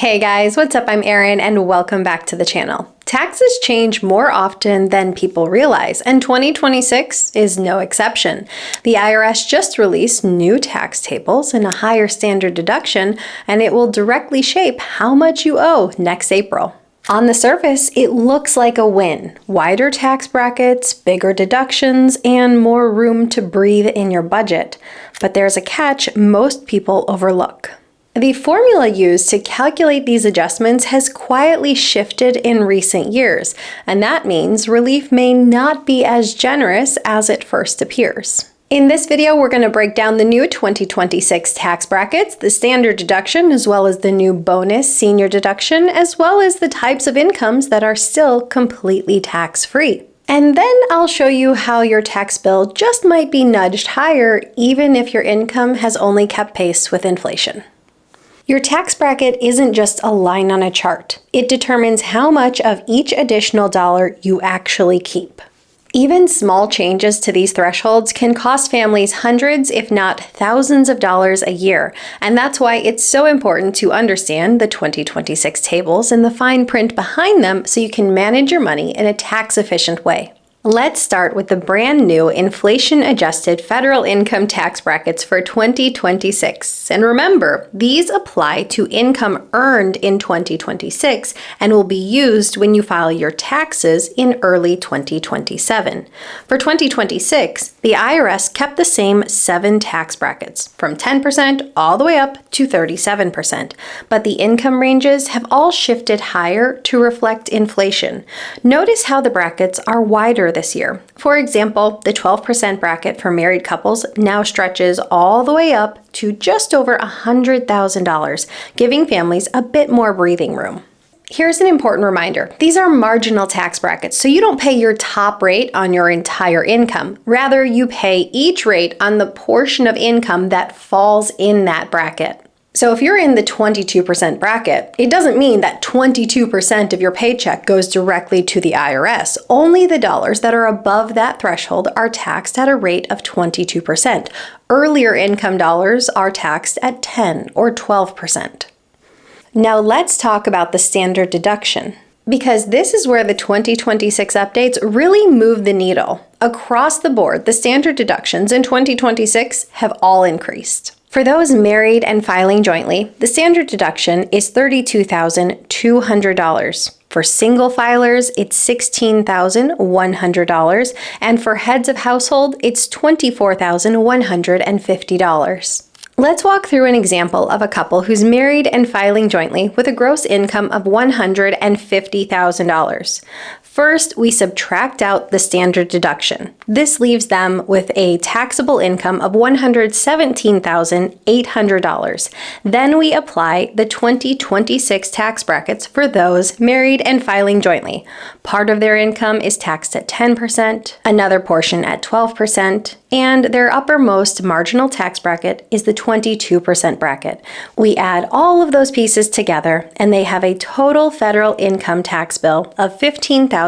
Hey guys, what's up? I'm Erin and welcome back to the channel. Taxes change more often than people realize, and 2026 is no exception. The IRS just released new tax tables and a higher standard deduction, and it will directly shape how much you owe next April. On the surface, it looks like a win. Wider tax brackets, bigger deductions, and more room to breathe in your budget. But there's a catch most people overlook. The formula used to calculate these adjustments has quietly shifted in recent years, and that means relief may not be as generous as it first appears. In this video, we're going to break down the new 2026 tax brackets, the standard deduction, as well as the new bonus senior deduction, as well as the types of incomes that are still completely tax-free. And then I'll show you how your tax bill just might be nudged higher, even if your income has only kept pace with inflation. Your tax bracket isn't just a line on a chart. It determines how much of each additional dollar you actually keep. Even small changes to these thresholds can cost families hundreds, if not thousands of dollars a year, and that's why it's so important to understand the 2026 tables and the fine print behind them so you can manage your money in a tax-efficient way. Let's start with the brand new inflation-adjusted federal income tax brackets for 2026. And remember, these apply to income earned in 2026 and will be used when you file your taxes in early 2027. For 2026, the IRS kept the same 7 tax brackets, from 10% all the way up to 37%. But the income ranges have all shifted higher to reflect inflation. Notice how the brackets are wider this year. For example, the 12% bracket for married couples now stretches all the way up to just over $100,000, giving families a bit more breathing room. Here's an important reminder. These are marginal tax brackets, so you don't pay your top rate on your entire income. Rather, you pay each rate on the portion of income that falls in that bracket. So if you're in the 22% bracket, it doesn't mean that 22% of your paycheck goes directly to the IRS. Only the dollars that are above that threshold are taxed at a rate of 22%. Earlier income dollars are taxed at 10 or 12%. Now let's talk about the standard deduction, because this is where the 2026 updates really move the needle. Across the board, the standard deductions in 2026 have all increased. For those married and filing jointly, the standard deduction is $32,200. For single filers, it's $16,100, and for heads of household, it's $24,150. Let's walk through an example of a couple who's married and filing jointly with a gross income of $150,000. First, we subtract out the standard deduction. This leaves them with a taxable income of $117,800. Then we apply the 2026 tax brackets for those married and filing jointly. Part of their income is taxed at 10%, another portion at 12%, and their uppermost marginal tax bracket is the 22% bracket. We add all of those pieces together, and they have a total federal income tax bill of $15,340.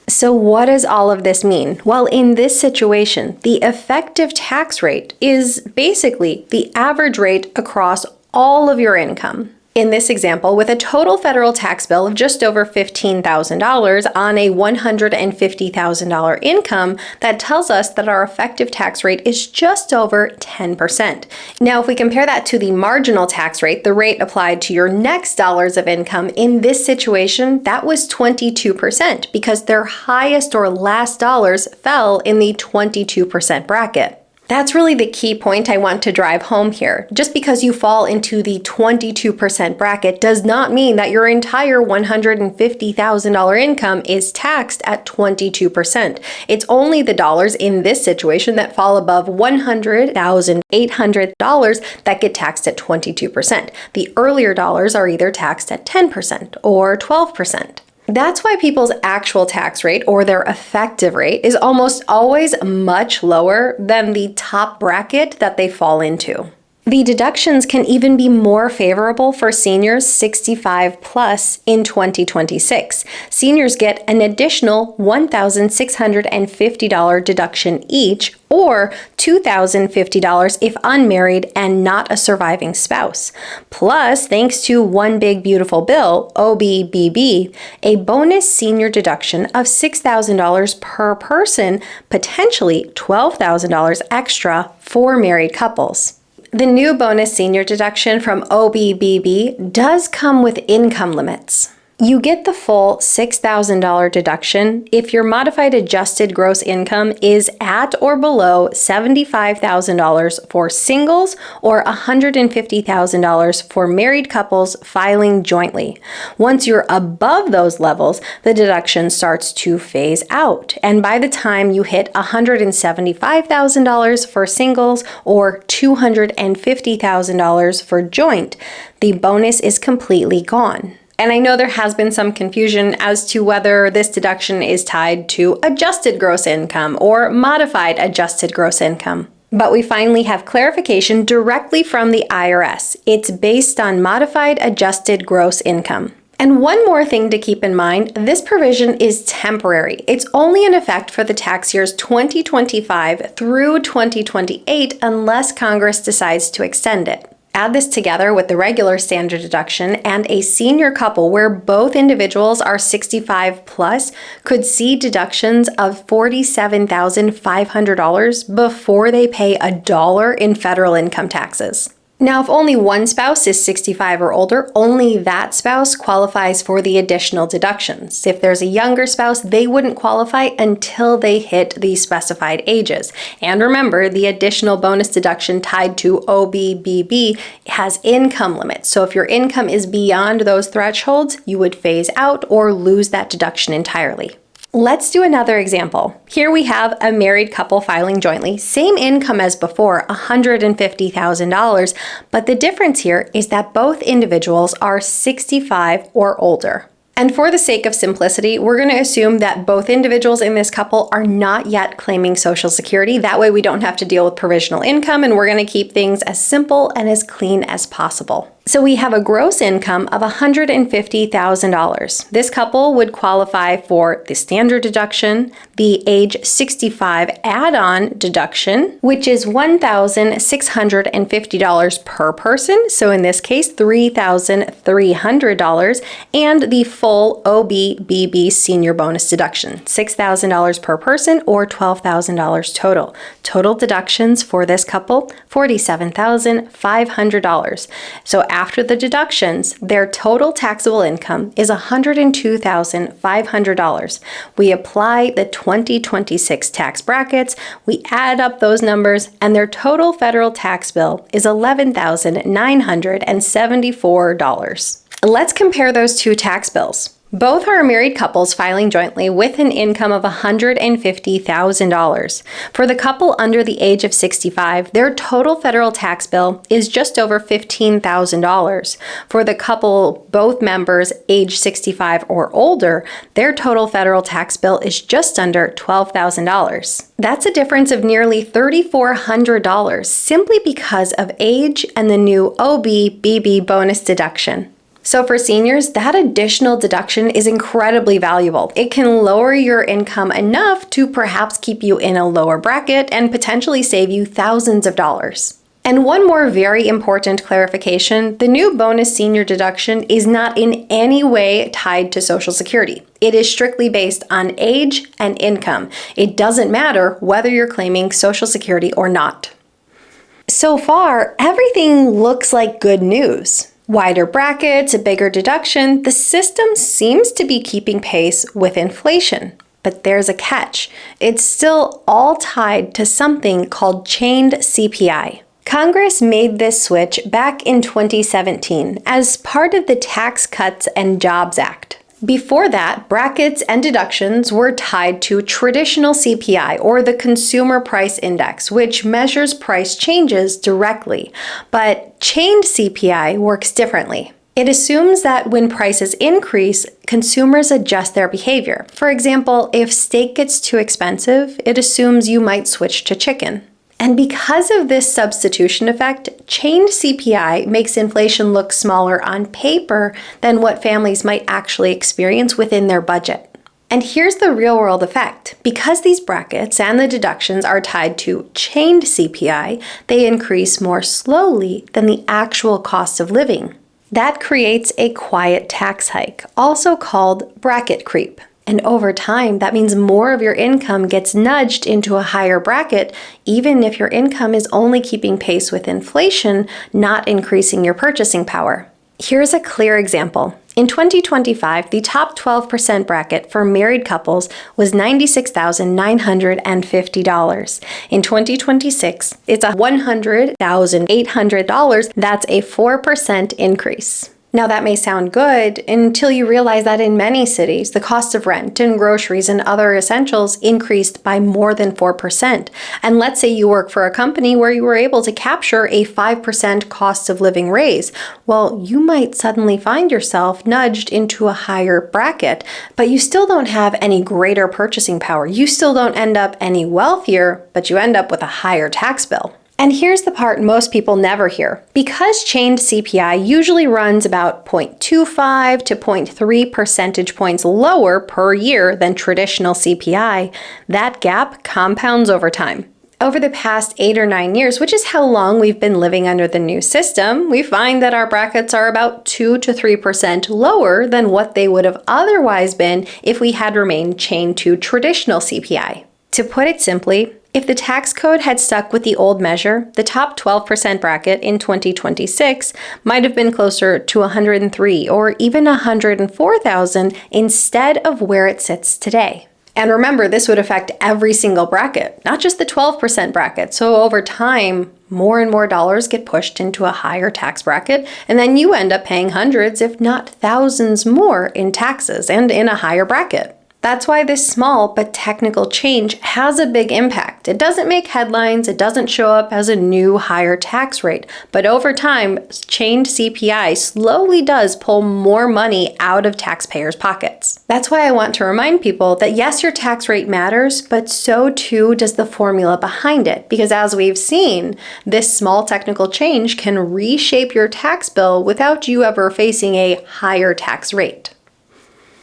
So what does all of this mean? Well, in this situation, the effective tax rate is basically the average rate across all of your income. In this example, with a total federal tax bill of just over $15,000 on a $150,000 income, that tells us that our effective tax rate is just over 10%. Now, if we compare that to the marginal tax rate, the rate applied to your next dollars of income, in this situation, that was 22% because their highest or last dollars fell in the 22% bracket. That's really the key point I want to drive home here. Just because you fall into the 22% bracket does not mean that your entire $150,000 income is taxed at 22%. It's only the dollars in this situation that fall above $100,800 that get taxed at 22%. The earlier dollars are either taxed at 10% or 12%. That's why people's actual tax rate, or their effective rate, is almost always much lower than the top bracket that they fall into. The deductions can even be more favorable for seniors 65 plus in 2026. Seniors get an additional $1,650 deduction each, or $2,050 if unmarried and not a surviving spouse. Plus, thanks to One Big Beautiful Bill, OBBB, a bonus senior deduction of $6,000 per person, potentially $12,000 extra for married couples. The new bonus senior deduction from OBBB does come with income limits. You get the full $6,000 deduction if your modified adjusted gross income is at or below $75,000 for singles or $150,000 for married couples filing jointly. Once you're above those levels, the deduction starts to phase out. And by the time you hit $175,000 for singles or $250,000 for joint, the bonus is completely gone. And I know there has been some confusion as to whether this deduction is tied to adjusted gross income or modified adjusted gross income. But we finally have clarification directly from the IRS. It's based on modified adjusted gross income. And one more thing to keep in mind, this provision is temporary. It's only in effect for the tax years 2025 through 2028 unless Congress decides to extend it. Add this together with the regular standard deduction, and a senior couple where both individuals are 65 plus could see deductions of $47,500 before they pay $1 in federal income taxes. Now, if only one spouse is 65 or older, only that spouse qualifies for the additional deductions. If there's a younger spouse, they wouldn't qualify until they hit the specified ages. And remember, the additional bonus deduction tied to OBBB has income limits. So if your income is beyond those thresholds, you would phase out or lose that deduction entirely. Let's do another example. Here we have a married couple filing jointly, same income as before, $150,000, but the difference here is that both individuals are 65 or older. And for the sake of simplicity, we're going to assume that both individuals in this couple are not yet claiming Social Security. That way we don't have to deal with provisional income, and we're going to keep things as simple and as clean as possible. So we have a gross income of $150,000. This couple would qualify for the standard deduction, the age 65 add-on deduction, which is $1,650 per person. So in this case, $3,300, and the full OBBB senior bonus deduction, $6,000 per person or $12,000 total. Total deductions for this couple, $47,500. So after the deductions, their total taxable income is $102,500. We apply the 2026 tax brackets, we add up those numbers, and their total federal tax bill is $11,974. Let's compare those two tax bills. Both are married couples filing jointly with an income of $150,000. For the couple under the age of 65, their total federal tax bill is just over $15,000. For the couple, both members age 65 or older, their total federal tax bill is just under $12,000. That's a difference of nearly $3,400 simply because of age and the new OBBB bonus deduction. So for seniors, that additional deduction is incredibly valuable. It can lower your income enough to perhaps keep you in a lower bracket and potentially save you thousands of dollars. And one more very important clarification, the new bonus senior deduction is not in any way tied to Social Security. It is strictly based on age and income. It doesn't matter whether you're claiming Social Security or not. So far, everything looks like good news. Wider brackets, a bigger deduction, the system seems to be keeping pace with inflation. But there's a catch. It's still all tied to something called chained CPI. Congress made this switch back in 2017 as part of the Tax Cuts and Jobs Act. Before that, brackets and deductions were tied to traditional CPI, or the Consumer Price Index, which measures price changes directly. But chained CPI works differently. It assumes that when prices increase, consumers adjust their behavior. For example, if steak gets too expensive, it assumes you might switch to chicken. And because of this substitution effect, chained CPI makes inflation look smaller on paper than what families might actually experience within their budget. And here's the real-world effect. Because these brackets and the deductions are tied to chained CPI, they increase more slowly than the actual cost of living. That creates a quiet tax hike, also called bracket creep. And over time, that means more of your income gets nudged into a higher bracket, even if your income is only keeping pace with inflation, not increasing your purchasing power. Here's a clear example. In 2025, the top 12% bracket for married couples was $96,950. In 2026, it's $100,800. That's a 4% increase. Now that may sound good until you realize that in many cities, the cost of rent and groceries and other essentials increased by more than 4%. And let's say you work for a company where you were able to capture a 5% cost of living raise. Well, you might suddenly find yourself nudged into a higher bracket, but you still don't have any greater purchasing power. You still don't end up any wealthier, but you end up with a higher tax bill. And here's the part most people never hear. Because chained CPI usually runs about 0.25 to 0.3 percentage points lower per year than traditional CPI, that gap compounds over time. Over the past 8 or 9 years, which is how long we've been living under the new system, we find that our brackets are about 2 to 3% lower than what they would have otherwise been if we had remained chained to traditional CPI. To put it simply, if the tax code had stuck with the old measure, the top 12% bracket in 2026 might have been closer to $103,000 or even $104,000 instead of where it sits today. And remember, this would affect every single bracket, not just the 12% bracket. So over time, more and more dollars get pushed into a higher tax bracket, and then you end up paying hundreds, if not thousands more in taxes and in a higher bracket. That's why this small but technical change has a big impact. It doesn't make headlines, it doesn't show up as a new higher tax rate, but over time, chained CPI slowly does pull more money out of taxpayers' pockets. That's why I want to remind people that yes, your tax rate matters, but so too does the formula behind it, because as we've seen, this small technical change can reshape your tax bill without you ever facing a higher tax rate.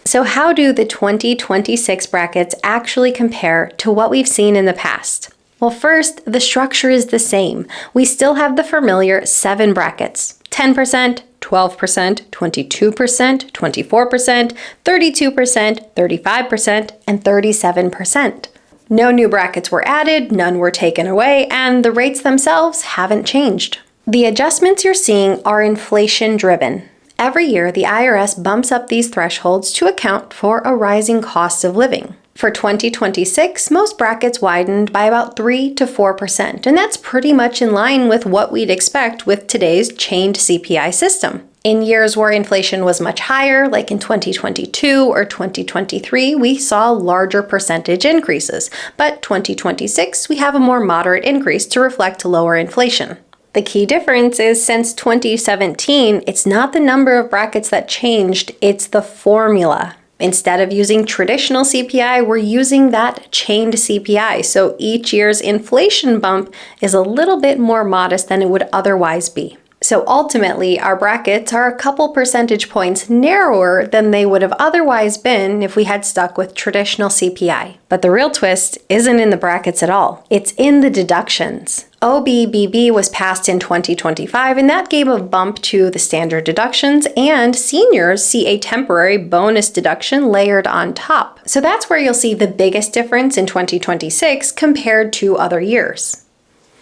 So how do the 2026 brackets actually compare to what we've seen in the past? Well, first, the structure is the same. We still have the familiar 7 brackets: 10%, 12%, 22%, 24%, 32%, 35%, and 37%. No new brackets were added, none were taken away, and the rates themselves haven't changed. The adjustments you're seeing are inflation-driven. Every year, the IRS bumps up these thresholds to account for a rising cost of living. For 2026, most brackets widened by about 3 to 4%, and that's pretty much in line with what we'd expect with today's chained CPI system. In years where inflation was much higher, like in 2022 or 2023, we saw larger percentage increases, but 2026, we have a more moderate increase to reflect lower inflation. The key difference is since 2017, it's not the number of brackets that changed, it's the formula. Instead of using traditional CPI, we're using that chained CPI, so each year's inflation bump is a little bit more modest than it would otherwise be. So ultimately, our brackets are a couple percentage points narrower than they would have otherwise been if we had stuck with traditional CPI. But the real twist isn't in the brackets at all. It's in the deductions. OBBB was passed in 2025, and that gave a bump to the standard deductions, and seniors see a temporary bonus deduction layered on top. So that's where you'll see the biggest difference in 2026 compared to other years.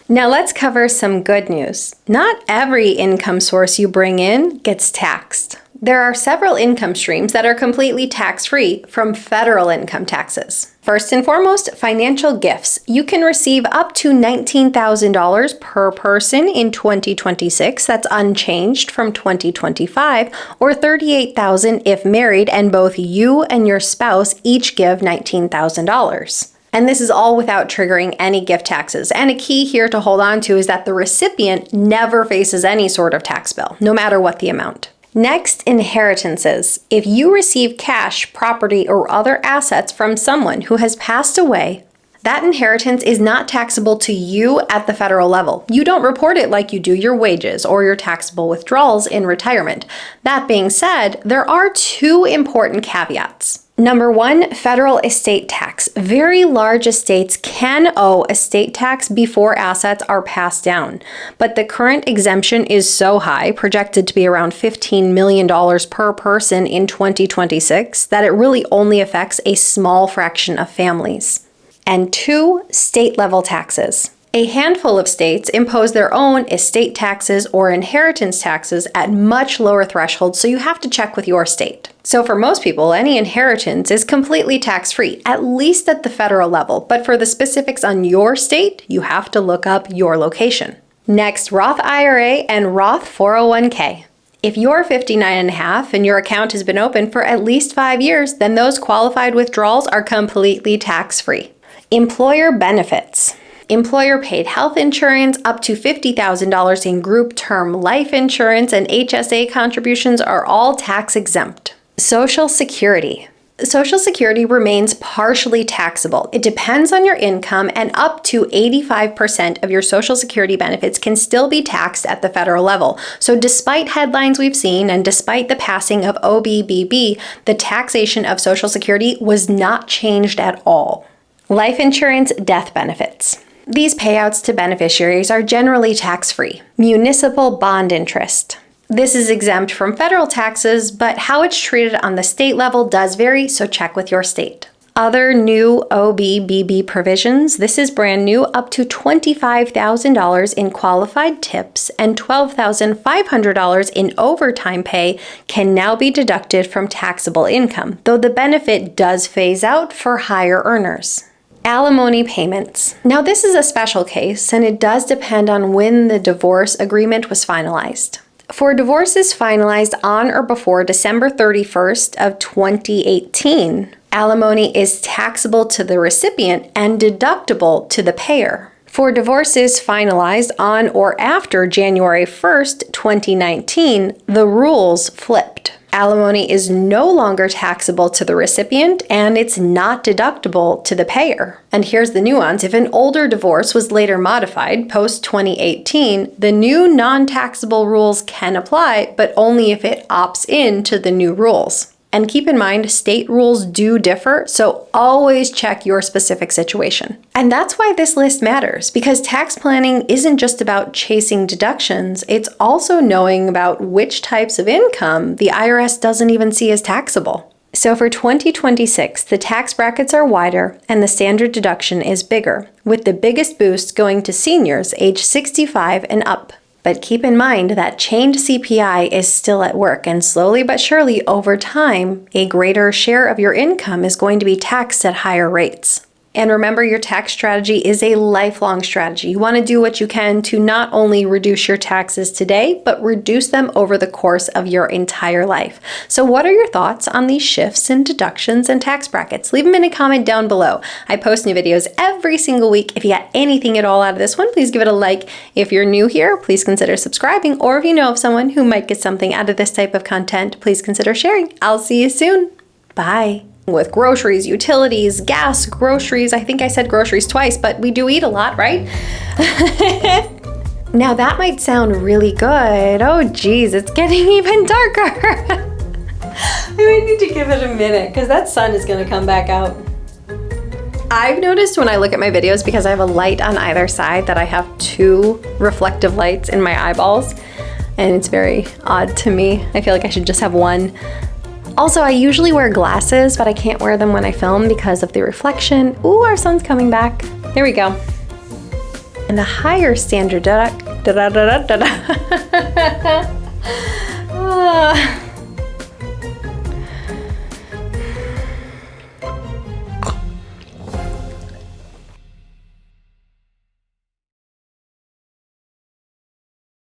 Now let's cover some good news. Not every income source you bring in gets taxed. There are several income streams that are completely tax-free from federal income taxes. First and foremost, financial gifts. You can receive up to $19,000 per person in 2026. That's unchanged from 2025, or $38,000 if married and both you and your spouse each give $19,000. And this is all without triggering any gift taxes. And a key here to hold on to is that the recipient never faces any sort of tax bill, no matter what the amount. Next, inheritances. If you receive cash, property, or other assets from someone who has passed away, That inheritance is not taxable to you at the federal level. You don't report it like you do your wages or your taxable withdrawals in retirement. That being said, there are two important caveats. Number one, federal estate tax. Very large estates can owe estate tax before assets are passed down. But the current exemption is so high, projected to be around $15 million per person in 2026, that it really only affects a small fraction of families. And two, state-level taxes. A handful of states impose their own estate taxes or inheritance taxes at much lower thresholds, so you have to check with your state. So for most people, any inheritance is completely tax-free, at least at the federal level, but for the specifics on your state, you have to look up your location. Next, Roth IRA and Roth 401k. If you're 59 and a half and your account has been open for at least 5 years, then those qualified withdrawals are completely tax-free. Employer benefits. Employer-paid health insurance, up to $50,000 in group term life insurance, and HSA contributions are all tax-exempt. Social Security. Social Security remains partially taxable. It depends on your income, and up to 85% of your Social Security benefits can still be taxed at the federal level. So despite headlines we've seen and despite the passing of OBBB, the taxation of Social Security was not changed at all. Life insurance death benefits. These payouts to beneficiaries are generally tax-free. Municipal bond interest. This is exempt from federal taxes, but how it's treated on the state level does vary, so check with your state. Other new OBBB provisions, this is brand new, up to $25,000 in qualified tips and $12,500 in overtime pay can now be deducted from taxable income, though the benefit does phase out for higher earners. Alimony payments. Now this is a special case, and it does depend on when the divorce agreement was finalized. For divorces finalized on or before December 31st of 2018, alimony is taxable to the recipient and deductible to the payer. For divorces finalized on or after January 1st, 2019, the rules flipped. Alimony is no longer taxable to the recipient, and it's not deductible to the payer. And here's the nuance. If an older divorce was later modified post-2018, the new non-taxable rules can apply, but only if it opts in to the new rules. And keep in mind, state rules do differ, so always check your specific situation. And that's why this list matters, because tax planning isn't just about chasing deductions, it's also knowing about which types of income the IRS doesn't even see as taxable. So for 2026, the tax brackets are wider and the standard deduction is bigger, with the biggest boost going to seniors age 65 and up. But keep in mind that chained CPI is still at work, and slowly but surely over time, a greater share of your income is going to be taxed at higher rates. And remember, your tax strategy is a lifelong strategy. You want to do what you can to not only reduce your taxes today, but reduce them over the course of your entire life. So what are your thoughts on these shifts in deductions and tax brackets? Leave them in a comment down below. I post new videos every single week. If you got anything at all out of this one, please give it a like. If you're new here, please consider subscribing, or if you know of someone who might get something out of this type of content, please consider sharing. I'll see you soon. Bye. With groceries, utilities, gas, groceries. I think I said groceries twice, but we do eat a lot, right? Now that might sound really good. Oh geez, it's getting even darker. I might need to give it a minute because that sun is gonna come back out. I've noticed when I look at my videos, because I have a light on either side, that I have two reflective lights in my eyeballs, and it's very odd to me. I feel like I should just have one. Also, I usually wear glasses, but I can't wear them when I film because of the reflection. Ooh, our sun's coming back. There we go. And the higher standard